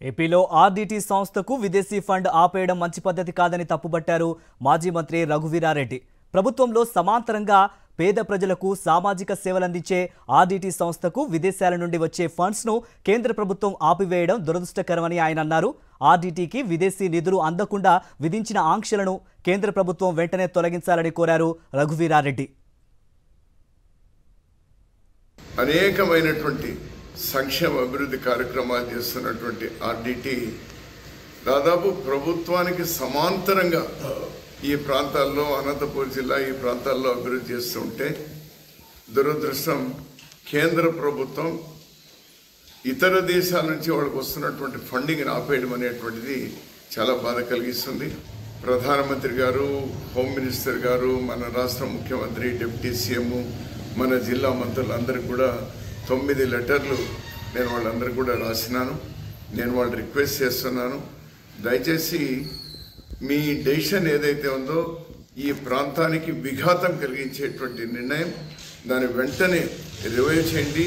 ఏపీలో ఆర్డీటీ సంస్థకు విదేశీ ఫండ్ ఆపేయడం మంచి పద్ధతి కాదని తప్పుబట్టారు మాజీ మంత్రి రఘువీరారెడ్డి. ప్రభుత్వంలో సమాంతరంగా పేద ప్రజలకు సామాజిక సేవలందించే ఆర్డీటీ సంస్థకు విదేశాల నుండి వచ్చే ఫండ్స్ ను కేంద్ర ప్రభుత్వం ఆపివేయడం దురదృష్టకరమని ఆయన అన్నారు. ఆర్డీటీకి విదేశీ నిధులు అందకుండా విధించిన ఆంక్షలను కేంద్ర ప్రభుత్వం వెంటనే తొలగించాలని కోరారు రఘువీరారెడ్డి. అనేకమైనటువంటి సంక్షేమ అభివృద్ధి కార్యక్రమాలు చేస్తున్నటువంటి ఆర్డీటీ దాదాపు ప్రభుత్వానికి సమాంతరంగా ఈ ప్రాంతాల్లో అనంతపూర్ జిల్లా ఈ ప్రాంతాల్లో అభివృద్ధి చేస్తుంటే దురదృష్టం కేంద్ర ప్రభుత్వం ఇతర దేశాల నుంచి వాళ్ళకు వస్తున్నటువంటి ఫండింగ్ని ఆపేయడం అనేటువంటిది చాలా బాధ కలిగిస్తుంది. ప్రధానమంత్రి గారు, హోమ్ మినిస్టర్ గారు, మన రాష్ట్ర ముఖ్యమంత్రి, డిప్యూటీ సీఎం, మన జిల్లా మంత్రులందరికీ కూడా 9 లెటర్లు నేను వాళ్ళందరికీ కూడా రాసినాను. నేను వాళ్ళు రిక్వెస్ట్ చేస్తున్నాను, దయచేసి మీ డెసిషన్ ఏదైతే ఉందో ఈ ప్రాంతానికి విఘాతం కలిగించేటువంటి నిర్ణయం దాన్ని వెంటనే రివైవ్ చేయండి.